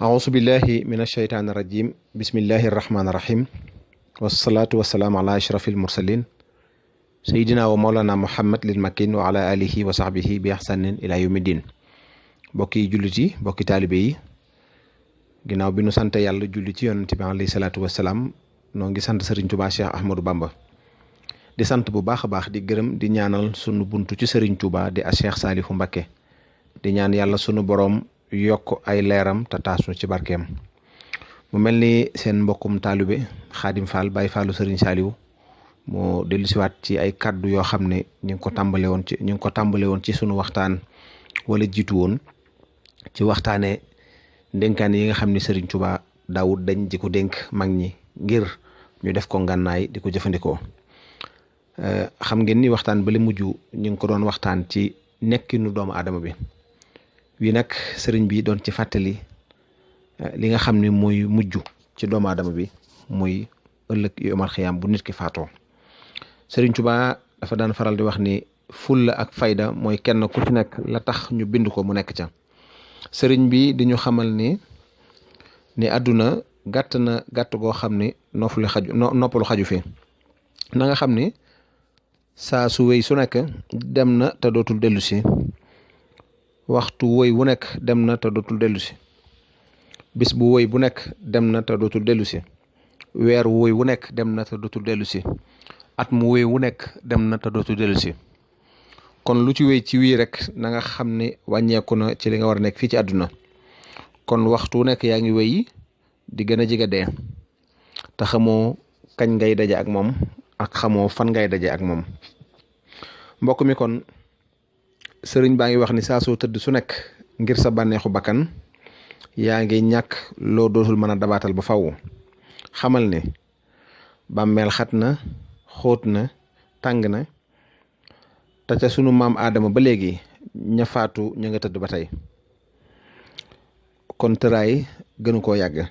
auzu billahi min asheytaani rajim bismillahi rahmaani rahim wasalaatu wasalaamu ala ashrafil mursalin sayidina wa maulana muhammad lil makin wa ala alihi wa sahbihi bi ihsanin ila yawmi din bokki jullit yi bokki taalibe yi ginnaaw bi nu sant yàlla julli ci yonent bi alayhi salaatu wasalaam noo ngi sant Serigne Touba Cheikh Ahmadou Bamba di sant bu baax a baax di gërëm di ñaanal sunu buntu ci Serigne Touba di a Cheikh Saliou Mbacké di ñaan yàlla sunu boroom yokk ay leeram te taasu ci barkeem mu mel ni seen mbokkum taalibe Xaadim Fall Baye Fallu Serigne Saliou moo dellusiwaat ci ay kàddu yoo xam ne ñu ngi ko tàmbale woon ci sunu waxtaan wala jiitu woon ci waxtaanee ndénkaan yi nga xam ne Serigne Touba daawut dañ di ko dénk mag ñi ngir ñu def ko ngànnaay di ko jëfandikoo xam ngeen ni waxtaan bale mujj ñu ngi ko doon waxtaan ci nekkinu doomu aadama bi wii nag sëriñ bi doon ci fàttali li nga xam ne mooy mujj ci doomu aadama bi muy ëllëg yomal xiyaam bu nit ki faatoo sëriñ Tuubaa dafa daan faral di wax ni fulla ak fayda mooy kenn ku ci nekk la tax ñu bind ko mu nekk ca sëriñ bi di ñu xamal ni àdduna gàtt na gàtt goo xam ni noppalu xaju fi na nga xam ni saa su wéy su nekk dem na te dootul dellu si waxtu woy wu nekk dem na te dootul dellu si bis bu woy bu nekk dem na te dootul dellu si weer wu woy wu nekk dem na te dootul dellu si at mu woy wu nekk dem na te dootul dellu si kon lu ci wéy ci wii rek na nga xam ne wàññeeku na ci li nga war a nekk fii ci àdduna kon waxtu wu nekk yaa ngi wéy di gën a jege dee te xamoo kañ ngay daje ak moom ak xamoo fan ngay daje ak moom mbokk mi kon sëriñ baa ngi wax ni saa soo tëdd su nekk ngir sa bànneexu bakkan yaa ngi ñàkk loo dootul mën a dabaatal ba faw xamal ne bàmmeel xat na xóot na tàng na te ca sunu maam aadama ba léegi ña faatu ña nga tëdd ba tey kon tëraay gënu koo yàgg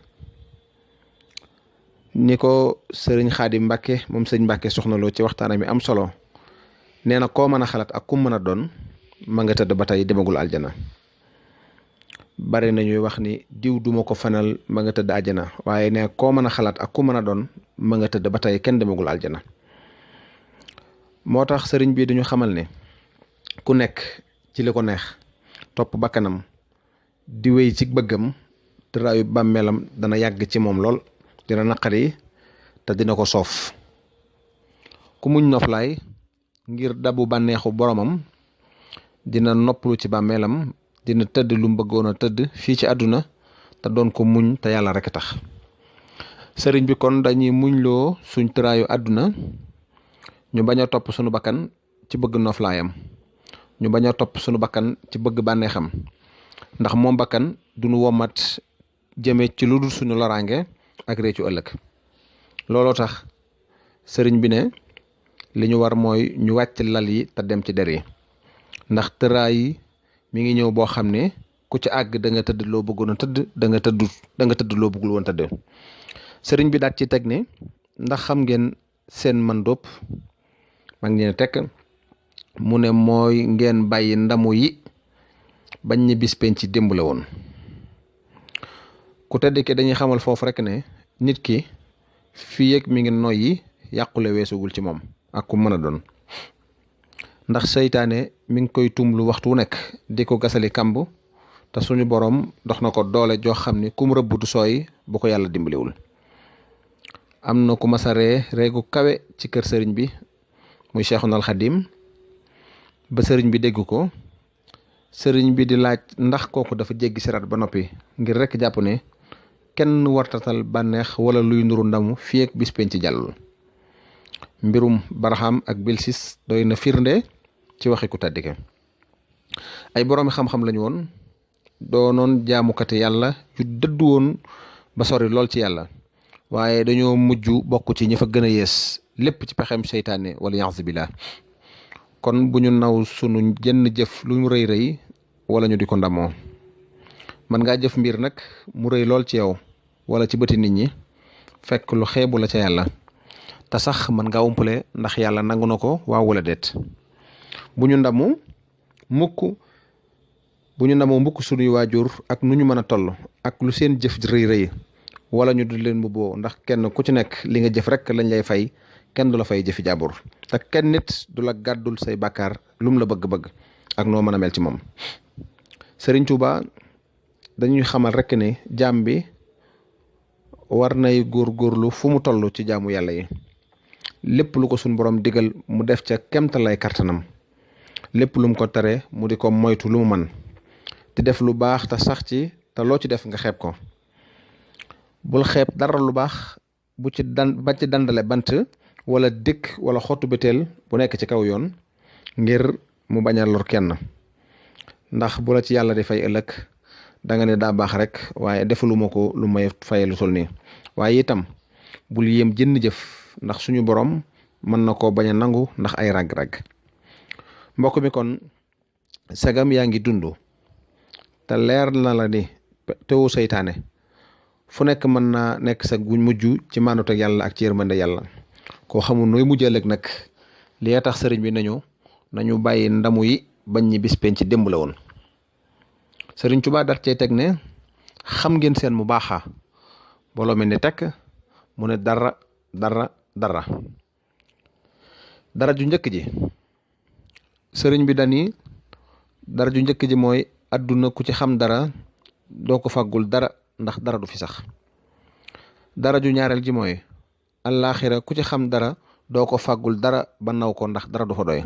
ni ko sëriñ Xaadim Mbàkke moom sëriñ Mbàkke soxna loo ci waxtaanam mi am solo nee na koo mën a xalaat ak ku mën a doon ma nga tëdd ba tey demagul aljana bari na ñuy wax ni diw duma ko fanal ma nga tëdd aljana waaye ne koo mën a xalaat ak ku mën a doon ma nga tëdd ba tey kenn demagul aljana moo tax sëriñ bi dañu xamal ne ku nekk ci li ko neex topp bakkanam di wéy ci bëggam tëraayu bàmmeelam dana yàgg ci moom lool dina naqari te dina ko soof ku muñ noflaay ngir dabu bànneexu boromam dina noppalu ci bàmmeelam dina tëdd lu bëggoon a tëdd fii ci àdduna te doon ko muñ te yàlla rek tax sëriñ bi kon dañuy muñloo suñ tëraayu àdduna ñu bañ a topp sunu bakkan ci bëgg noflaayam ñu bañ a topp sunu bakkan ci bëgg bànneexam ndax moom bakkan duñu womat jëme ci lu dul suñu loraange ak réccu ëllëg looloo tax sëriñ bi ne li ñu war mooy ñu wàcc lal yi te dem ci der yi ndax tëraay yi mi ngi ñëw boo xam ne ku ci àgg da nga tëdd loo bëggoon a tëdd da nga tëdd loo bëggul woon tëdd sëriñ bi daat ci teg ne ndax xam ngeen seen man dóob mag ñi ne tekk mu ne mooy ngeen bàyyi ndamu yi bañ ñi bis penc ci démb la woon ku tëdd ki dañuy xamal foofu rek ne nit ki fii yëg mi ngi noyyi yàqule weesugul ci moom ak ku mën a doon ndax seytaane mi ngi koy tumlu waxtu wu nekk di ko gasali kamb te suñu boroom dox na ko doole joo xam ni kum rëbb du sooy bu ko yàlla dimbaliwul am na ku masaree reegu kawe ci kër sëriñ bi muy Cheikhul Khadim ba sëriñ bi dégg ko sëriñ bi di laaj ndax kooku dafa jéggi siraat ba noppi ngir rekk jàpp ne kenn wartatal bànneex wala luy nuru ndamu fii ak bis penc ci jàllul mbirum Barham ak Bilsis doy na firnde ci waxi ku tàddi ke ay boroomi xam-xam lañu woon doonoon jaamukati yàlla yu dëddu woon ba sori lool ci yàlla waaye dañoo mujj bokk ci ñi fa gën a yees lépp ci pexem seytaane wala ya'zu billah kon bu ñu naw sunu jenn jëf lu mu rëy rëy wala ñu di ko ndamoo man ngaa jëf mbir nag mu rëy lool ci yow wala ci bëti nit ñi fekk lu xeebu la ca yàlla te sax mën ngaa umpale ndax yàlla nangu na ko waaw wala déet bu ñu ndamu mukk bu ñu namoo mbukk suñuy waajur ak nu ñu mën a toll ak lu seen jëf rëy rëy wala ñu du leen mbubboo, ndax kenn ku ci nekk li nga jëf rek lañ lay fay, kenn du la fay jëfi jàmbur te kenn nit du la gàddul say bàkkaar lum la bëgg-bëgg ak noo mën a mel ci moom. Sëriñ Tuuba dañuy xamal rek ne jaam bi war nay góorgóorlu fu mu toll ci jaamu yàlla yi, lépp lu ko suñ borom digal mu def ca kemtalay kartanam, lépp lu mu ko tere mu di ko moytu lu mu man, di def lu baax te sax ci, te loo ci def nga xeeb ko. bul xeeb dara lu baax ba ci dandale bant wala dëkk wala xottu biteel bu nekk ci kaw yoon ngir mu bañ a lor kenn, ndax bu la ci yàlla di fay ëllëg da nga ne daa baax rek waaye defaluma ko lu may faye lu tol nii. waaye itam bul yéem jënn jëf, ndax suñu borom mën na koo bañ a nangu ndax ay rag-rag. mbokk mi kon sagam yaa ngi dund te leer na la ni tewu seytaane fu nekk mën naa nekk sa guñ mujj ci maanut ak yàlla ak ci yërmande yàlla, koo xamul nooy mujj ëllëg nag li tax sëriñ bi nañu bàyyi ndamu yi bañ ñi bis penc démb la woon. Sëriñ Tuubaa dar cey teg ne xam ngeen seen mu baaxa booloo mel ni tekk mu ne dara ju njëkk ji sëriñ bi dani dara ju njëkk ji mooy àdduna ku ci xam dara doo ko fàggul dara ndax dara du fi sax. dara ju ñaareel ji mooy àllaaxira ku ci xam dara doo ko fàggul dara ba naw ko ndax dara du fa doy.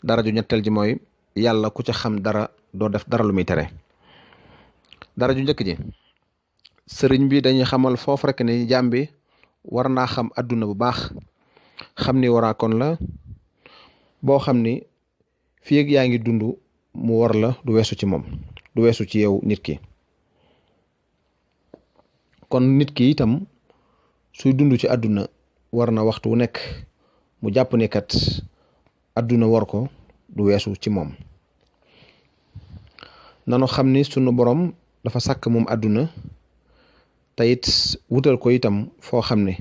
dara ju ñetteel ji mooy yàlla ku ci xam dara doo def dara lu muy tere. dara ju njëkk ji sëriñ bi dañuy xamal foofu rek ni jaam bi war naa xam àdduna bu baax, xam ni waraakoon la boo xam ni fii ak yaa ngi dund mu war la du weesu ci moom, du weesu ci yow nit ki. kon nit ki itam suy dund ci àdduna war na waxtu wu nekk mu jàpp ne kat àdduna war ko du weesu ci moom. nanu xam ni sunu borom dafa sàkk moom àdduna te it wutal ko itam foo xam ne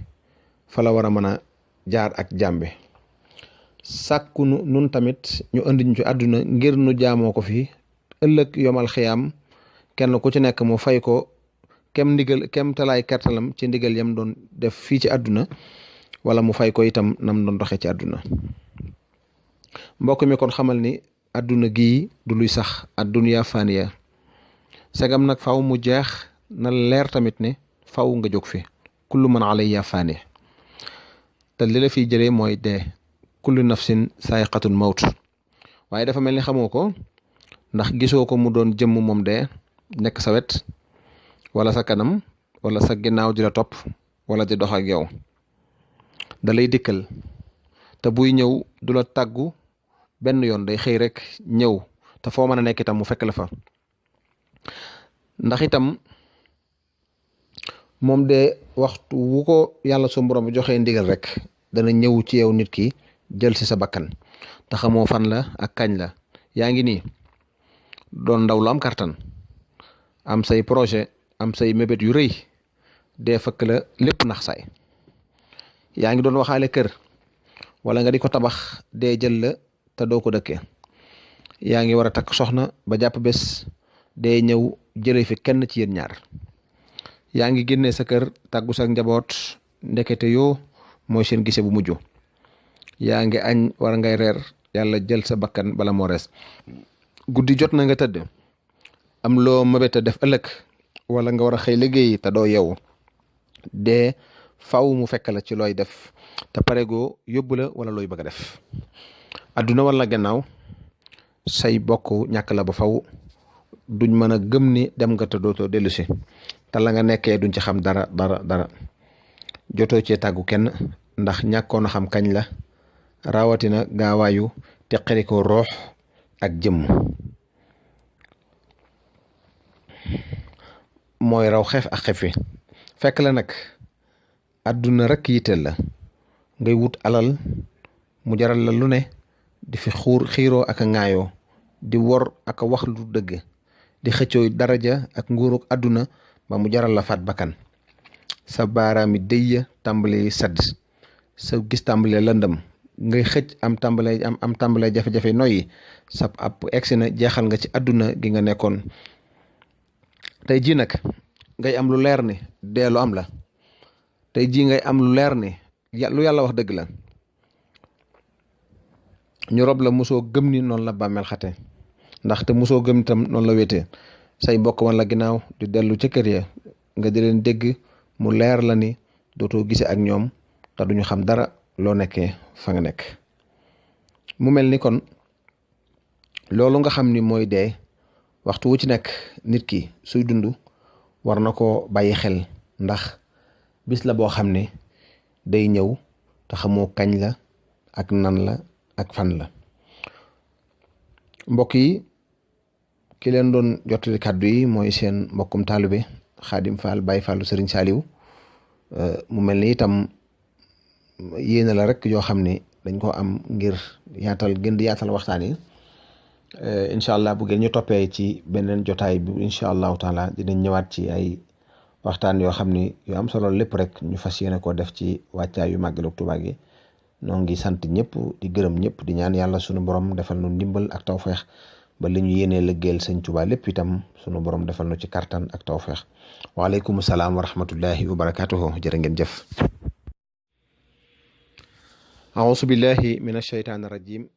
fa la war a mën a jaar ak jàmbe. sàkku nun tamit ñu andi ñu ci àdduna ngir nu jaamoo ko fi ëllëg yomal xiyaam kenn ku ci nekk mu fay ko kem talaay kartalam ci ndigal yam doon def fii ci àdduna, wala mu fay ko itam nam doon doxee ci àdduna. mbokk mi kon xamal ni àdduna gii du luy sax, àdduna faniya sagam nag faw mu jeex na leer tamit ne faw nga jóg fi, kullu man alayha fani, te li la fiy jëlee mooy dee, kullu nafsin saayiqatul mawt. waaye dafa mel ni xamoo ko, ndax gisoo ko mu doon jëmm moom dee nekk sa wet wala sa kanam wala sa ginnaaw di la topp wala di dox ak yow. da lay dikkal te buy ñëw du la tàggu benn yoon, day xëy rek ñëw te foo mën a nekk itam mu fekk la fa. ndax itam moom de waxtu wu ko yàlla su borom joxee ndigal rek dana ñëw ci yow nit ki jël si sa bakkan te xamoo fan la ak kañ la. yaa ngi nii doon ndaw lu am kartan, am say projet, am say mébét yu rëy, dee fëkk la lépp nax saay. yaa ngi doon waxaale kër wala nga di ko tabax, dee jël la te doo ko dëkkee. yaa ngi war a takk soxna ba jàpp bés, dee ñëw jële fi kenn ci yéen ñaar. yaa ngi génnee sa kër tàggu sa njaboot, ndekete yoo mooy seen gise bu mujj. yaa ngi añ war ngay reer, yàlla jël sa bakkan bala moo rees. guddi jot na nga tëdd, am loo mëbét a def ëllëg wala nga war a xëy liggéeyi te doo yeewu, dee faw mu fekk la ci looy def te paregoo yóbbu la wala looy bëgg a def. adduna wala gannaaw say bokk ñàkk la ba faw, duñ mën a gëm ni dem nga te dootoo dellu si, te la nga nekkee duñ ci xam dara. jotoo cee tàggu kenn ndax ñàkkoon a xam kañ la, rawatina gaawaayu teqali ko roox ak jëmm. mooy raw xef ak xefi. fekk la nag àdduna rek yitteel la, ngay wut alal mu jaral la lu ne, di fi xiiroo ak a ŋaayoo, di wor ak a wax lu dëgg, di xëccoo daraja ak nguuruk àdduna ba mu jaral la faat bakkan. sa baaraami dëy ya tàmbali sadd, sa gis tàmbali lëndëm, ngay xëcc am tàmbalee jafe-jafe noyyi sab app egsi na jeexal nga ci àdduna gi nga nekkoon. tey jii nag ngay am lu leer ni dee lu am la. tey jii ngay am lu leer ni lu yàlla wax dëgg la. ñu rob la mosoo gëm ni noonu la bàmmeel xate ndaxte mosoo gëm itam noonu la wéetee say mbokk wan la ginnaaw di dellu ca kër ya nga di leen dégg mu leer la ni dootoo gisee ak ñoom te duñu xam dara loo nekkee fa nga nekk. mu mel ni kon loolu nga xam ni mooy dee waxtu wu ci nekk nit ki suy dund war na koo bàyyi xel ndax bis la boo xam ne day ñëw te xamoo kañ la ak nan la ak fan la. mbokk yi ki leen doon jottali kàddu yi mooy seen mbokkum taalibe Xaadim Fall Baye Fallu Sëriñ Saaliw. mu mel ni itam yéene la rek yoo xam ne dañ ko am ngir gën di yaatal waxtaan yi. incha allah bu ngeen ñu toppee ci beneen jotaay bi incha allahu taala dinañ ñëwaat ci ay waxtaan yoo xam ni yu am solo lépp rek ñu fas yéene koo def ci wàccaay yu màggalu Tuubaa gi. noo ngi sant ñëpp di gërëm ñëpp di ñaan yàlla sunu borom defal nu ndimbal ak tawfeex ba li ñu yéenee lëggeel sëñ Tuubaa lépp itam sunu borom defal nu ci kartan ak tawfeex. waaleykum salaam wa rahmatullahi wa barakatuhu. jërë ngeen jëf. auzu billahi min ashaytaani rajim